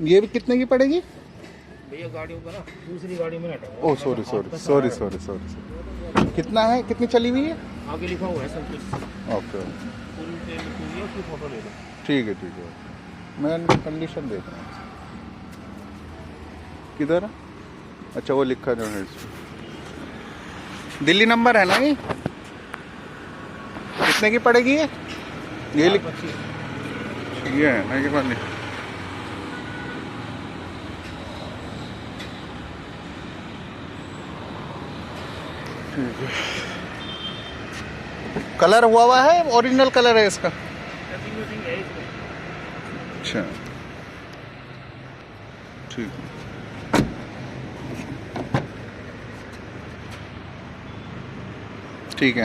ये भी कितने की पड़ेगी भैया गाड़ियों का ना दूसरी गाड़ी में हटा। Oh sorry sorry sorry sorry sorry. कितना है, कितनी चली हुई है? आगे लिखा हुआ है सब कुछ। ओके पूरी तेल पूरी है, उसकी फोटो ले लो। ठीक है ठीक है। मैं इनकी कंडीशन देख रहा हूँ। किधर है? अच्छा वो लिखा जो है इसमें। दिल्ली नंबर है ना ये? कितने की पड़ेगी ये? ये लिख ये है ना, ये वाली। ठीक है। कलर हुआ है, ओरिजिनल कलर है इसका? अच्छा ठीक है। ठीक है।